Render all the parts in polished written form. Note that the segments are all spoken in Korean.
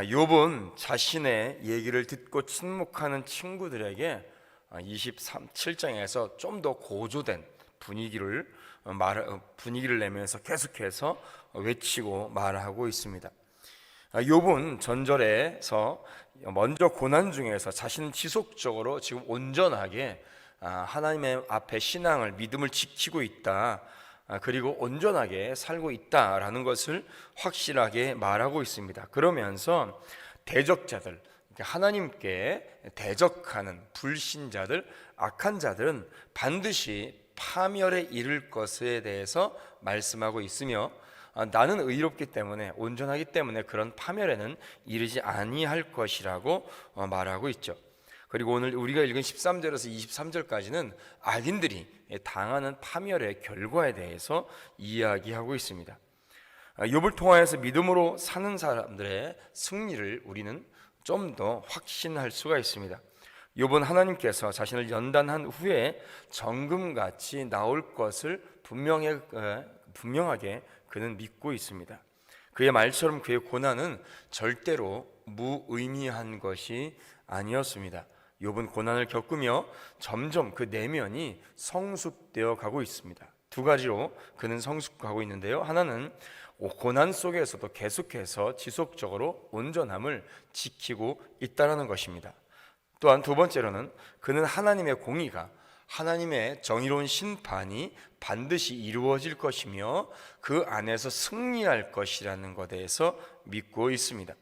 욥은 자신의 얘기를 듣고 침묵하는 친구들에게 27장에서 좀 더 고조된 분위기를 내면서 계속해서 외치고 말하고 있습니다. 욥은 전절에서 먼저 고난 중에서 자신은 지속적으로 지금 온전하게 하나님의 앞에 신앙을, 믿음을 지키고 있다, 그리고 온전하게 살고 있다라는 것을 확실하게 말하고 있습니다. 그러면서 대적자들, 하나님께 대적하는 불신자들, 악한 자들은 반드시 파멸에 이를 것에 대해서 말씀하고 있으며, 나는 의롭기 때문에, 온전하기 때문에 그런 파멸에는 이르지 아니할 것이라고 말하고 있죠. 그리고 오늘 우리가 읽은 13절에서 23절까지는 악인들이 당하는 파멸의 결과에 대해서 이야기하고 있습니다. 욥을 통하여서 믿음으로 사는 사람들의 승리를 우리는 좀 더 확신할 수가 있습니다. 욥은 하나님께서 자신을 연단한 후에 정금같이 나올 것을 분명하게 그는 믿고 있습니다. 그의 말처럼 그의 고난은 절대로 무의미한 것이 아니었습니다. 욥은 고난을 겪으며 점점 그 내면이 성숙되어 가고 있습니다. 두 가지로 그는 성숙하고 있는데요. 하나는 고난 속에서도 계속해서 지속적으로 온전함을 지키고 있다는 것입니다. 또한 두 번째로는 그는 하나님의 공의가, 하나님의 정의로운 심판이 반드시 이루어질 것이며 그 안에서 승리할 것이라는 것에 대해서 믿고 있습니다.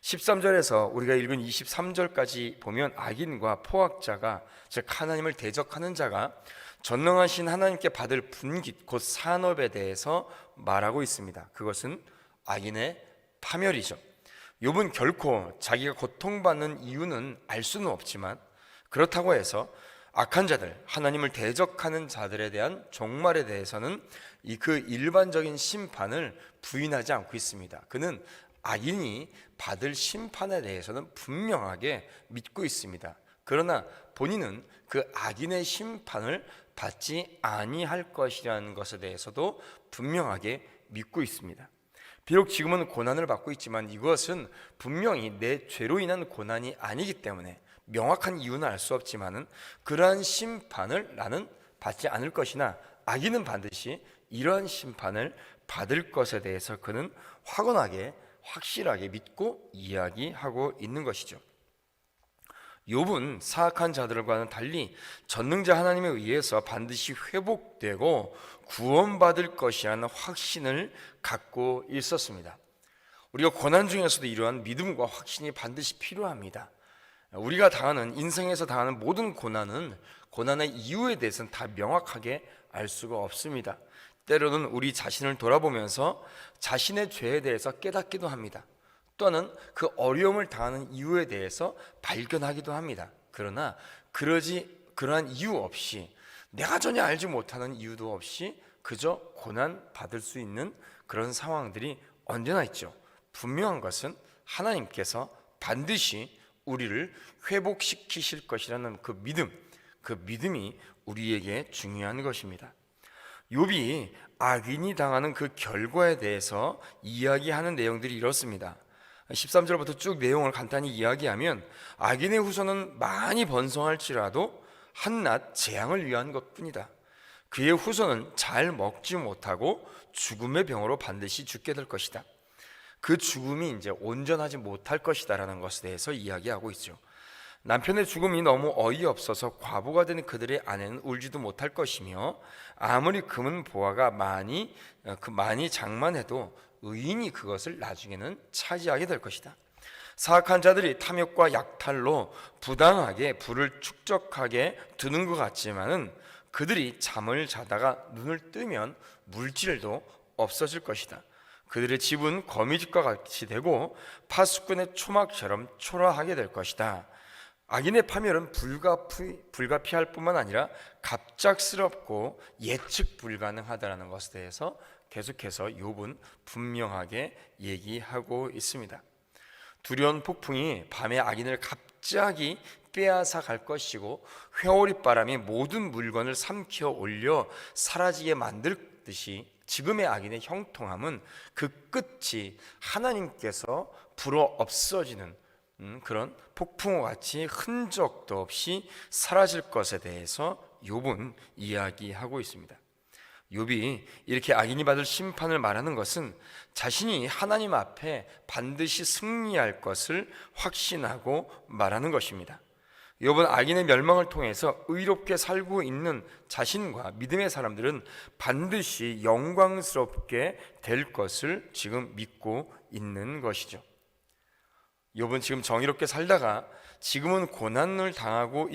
13절에서 우리가 읽은 23절까지 보면 악인과 포악자가, 즉 하나님을 대적하는 자가 전능하신 하나님께 받을 분깃, 곧 산업에 대해서 말하고 있습니다. 그것은 악인의 파멸이죠. 욥은 결코 자기가 고통받는 이유는 알 수는 없지만, 그렇다고 해서 악한 자들, 하나님을 대적하는 자들에 대한 종말에 대해서는 그 일반적인 심판을 부인하지 않고 있습니다. 그는 악인이 받을 심판에 대해서는 분명하게 믿고 있습니다. 그러나 본인은 그 악인의 심판을 받지 아니할 것이라는 것에 대해서도 분명하게 믿고 있습니다. 비록 지금은 고난을 받고 있지만 이것은 분명히 내 죄로 인한 고난이 아니기 때문에 명확한 이유는 알 수 없지만은 그러한 심판을 나는 받지 않을 것이나 악인은 반드시 이러한 심판을 받을 것에 대해서 그는 확실하게 믿고 이야기하고 있는 것이죠. 욥은 사악한 자들과는 달리 전능자 하나님에 의해서 반드시 회복되고 구원받을 것이라는 확신을 갖고 있었습니다. 우리가 고난 중에서도 이러한 믿음과 확신이 반드시 필요합니다. 우리가 당하는, 인생에서 당하는 모든 고난의 이유에 대해서는 다 명확하게 알 수가 없습니다. 때로는 우리 자신을 돌아보면서 자신의 죄에 대해서 깨닫기도 합니다. 또는 그 어려움을 당하는 이유에 대해서 발견하기도 합니다. 그러나 그러한 이유 없이, 내가 전혀 알지 못하는 이유도 없이 그저 고난 받을 수 있는 그런 상황들이 언제나 있죠. 분명한 것은 하나님께서 반드시 우리를 회복시키실 것이라는 그 믿음이 우리에게 중요한 것입니다. 욥이 악인이 당하는 그 결과에 대해서 이야기하는 내용들이 이렇습니다. 13절부터 쭉 내용을 간단히 이야기하면, 악인의 후손은 많이 번성할지라도 한낱 재앙을 위한 것뿐이다. 그의 후손은 잘 먹지 못하고 죽음의 병으로 반드시 죽게 될 것이다. 그 죽음이 이제 온전하지 못할 것이다라는 것에 대해서 이야기하고 있죠. 남편의 죽음이 너무 어이없어서 과부가 된 그들의 아내는 울지도 못할 것이며, 아무리 금은 보화가 많이 장만해도 의인이 그것을 나중에는 차지하게 될 것이다. 사악한 자들이 탐욕과 약탈로 부당하게 부를 축적하게 두는 것 같지만은 그들이 잠을 자다가 눈을 뜨면 물질도 없어질 것이다. 그들의 집은 거미집과 같이 되고 파수꾼의 초막처럼 초라하게 될 것이다. 악인의 파멸은 불가피할 뿐만 아니라 갑작스럽고 예측 불가능하다는 것에 대해서 계속해서 욥은 분명하게 얘기하고 있습니다. 두려운 폭풍이 밤에 악인을 갑자기 빼앗아 갈 것이고, 회오리 바람이 모든 물건을 삼켜 올려 사라지게 만들듯이 지금의 악인의 형통함은 그 끝이 하나님께서 불어 없어지는 그런 폭풍과 같이 흔적도 없이 사라질 것에 대해서 욥은 이야기하고 있습니다. 욥이 이렇게 악인이 받을 심판을 말하는 것은 자신이 하나님 앞에 반드시 승리할 것을 확신하고 말하는 것입니다. 욥은 악인의 멸망을 통해서 의롭게 살고 있는 자신과 믿음의 사람들은 반드시 영광스럽게 될 것을 지금 믿고 있는 것이죠. 욥은 지금 정의롭게 살다가 지금은 고난을 당하고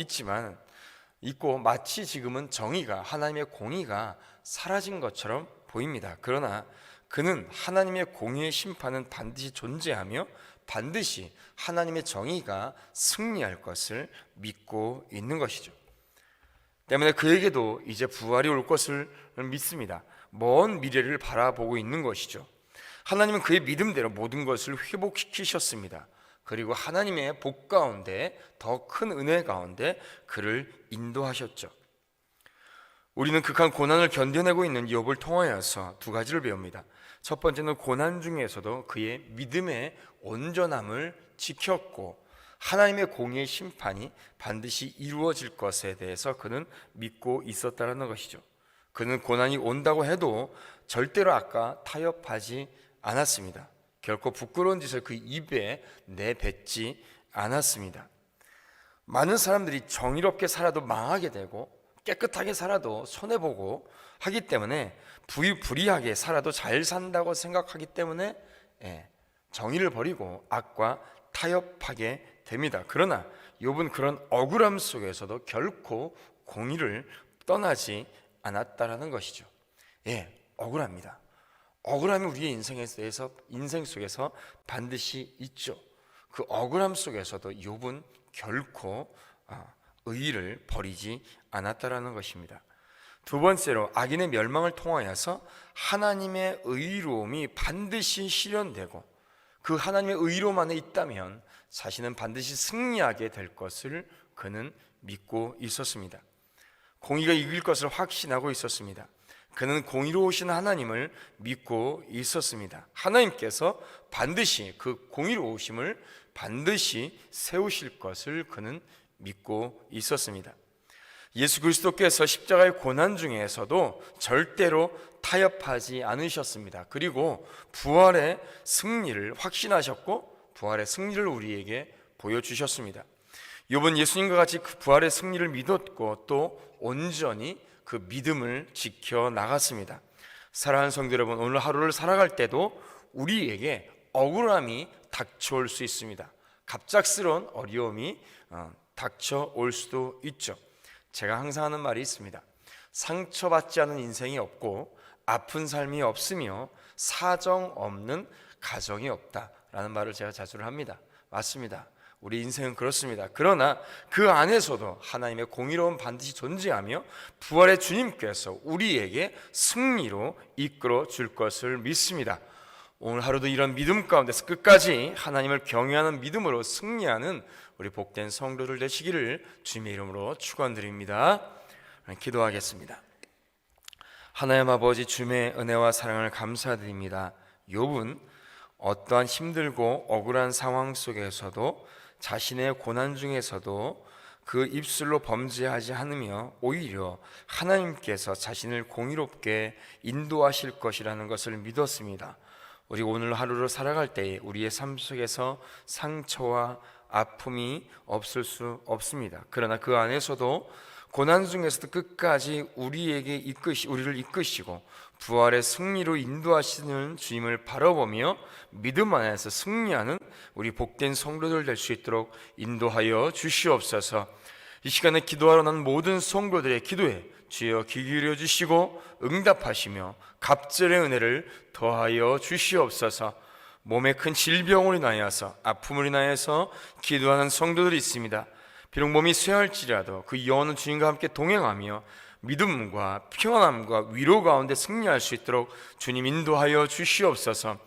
있고 마치 지금은 정의가, 하나님의 공의가 사라진 것처럼 보입니다. 그러나 그는 하나님의 공의의 심판은 반드시 존재하며 반드시 하나님의 정의가 승리할 것을 믿고 있는 것이죠. 때문에 그에게도 이제 부활이 올 것을 믿습니다. 먼 미래를 바라보고 있는 것이죠. 하나님은 그의 믿음대로 모든 것을 회복시키셨습니다. 그리고 하나님의 복 가운데, 더 큰 은혜 가운데 그를 인도하셨죠. 우리는 극한 고난을 견뎌내고 있는 욥을 통하여서 두 가지를 배웁니다. 첫 번째는 고난 중에서도 그의 믿음의 온전함을 지켰고 하나님의 공의의 심판이 반드시 이루어질 것에 대해서 그는 믿고 있었다는 것이죠. 그는 고난이 온다고 해도 절대로 아까 타협하지 않았습니다. 결코 부끄러운 짓을 그 입에 내뱉지 않았습니다. 많은 사람들이 정의롭게 살아도 망하게 되고 깨끗하게 살아도 손해보고 하기 때문에 불의하게 살아도 잘 산다고 생각하기 때문에 정의를 버리고 악과 타협하게 됩니다. 그러나 욥은 그런 억울함 속에서도 결코 공의를 떠나지 않았다라는 것이죠. 억울합니다. 억울함이 우리의 인생 속에서 반드시 있죠. 그 억울함 속에서도 욥은 결코 의의를 버리지 않았다라는 것입니다. 두 번째로 악인의 멸망을 통하여서 하나님의 의로움이 반드시 실현되고 그 하나님의 의로움 안에 있다면 자신은 반드시 승리하게 될 것을 그는 믿고 있었습니다. 공의가 이길 것을 확신하고 있었습니다. 그는 공의로우신 하나님을 믿고 있었습니다. 하나님께서 반드시 그 공의로우심을 반드시 세우실 것을 그는 믿고 있었습니다. 예수 그리스도께서 십자가의 고난 중에서도 절대로 타협하지 않으셨습니다. 그리고 부활의 승리를 확신하셨고 부활의 승리를 우리에게 보여주셨습니다. 욥은 예수님과 같이 그 부활의 승리를 믿었고 또 온전히 그 믿음을 지켜나갔습니다. 사랑하는 성도 여러분, 오늘 하루를 살아갈 때도 우리에게 억울함이 닥쳐올 수 있습니다. 갑작스러운 어려움이 닥쳐올 수도 있죠. 제가 항상 하는 말이 있습니다. 상처받지 않은 인생이 없고 아픈 삶이 없으며 사정 없는 가정이 없다라는 말을 제가 자주 합니다. 맞습니다. 우리 인생은 그렇습니다. 그러나 그 안에서도 하나님의 공의로움 반드시 존재하며 부활의 주님께서 우리에게 승리로 이끌어 줄 것을 믿습니다. 오늘 하루도 이런 믿음 가운데서 끝까지 하나님을 경외하는 믿음으로 승리하는 우리 복된 성도들 되시기를 주님의 이름으로 축원드립니다. 기도하겠습니다. 하나님 아버지, 주님의 은혜와 사랑을 감사드립니다. 욥은 어떠한 힘들고 억울한 상황 속에서도 자신의 고난 중에서도 그 입술로 범죄하지 않으며 오히려 하나님께서 자신을 공의롭게 인도하실 것이라는 것을 믿었습니다. 우리 오늘 하루를 살아갈 때 우리의 삶 속에서 상처와 아픔이 없을 수 없습니다. 그러나 그 안에서도 고난 중에서도 끝까지 우리를 이끄시고 부활의 승리로 인도하시는 주님을 바라보며 믿음 안에서 승리하는 우리 복된 성도들 될 수 있도록 인도하여 주시옵소서. 이 시간에 기도하러 난 모든 성도들의 기도에 주여 귀 기울여 주시고 응답하시며 갑절의 은혜를 더하여 주시옵소서. 몸에 큰 질병으로 인하여서 아픔으로 인하여서 기도하는 성도들이 있습니다. 비록 몸이 쇠할지라도 그 영혼은 주님과 함께 동행하며 믿음과 평안함과 위로 가운데 승리할 수 있도록 주님 인도하여 주시옵소서.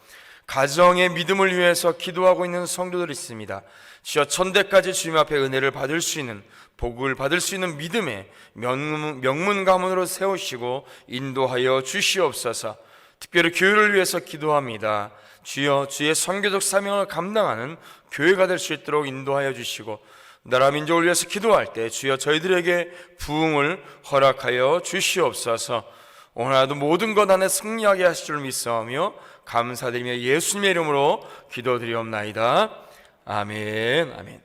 가정의 믿음을 위해서 기도하고 있는 성도들이 있습니다. 주여 천대까지 주님 앞에 은혜를 받을 수 있는, 복을 받을 수 있는 믿음의 명문 가문으로 세우시고 인도하여 주시옵소서. 특별히 교회를 위해서 기도합니다. 주여, 주의 선교적 사명을 감당하는 교회가 될 수 있도록 인도하여 주시고, 나라 민족을 위해서 기도할 때 주여 저희들에게 부흥을 허락하여 주시옵소서. 오늘 하루도 모든 것 안에 승리하게 하실 줄 믿사오며 감사드리며 예수님의 이름으로 기도드리옵나이다. 아멘. 아멘.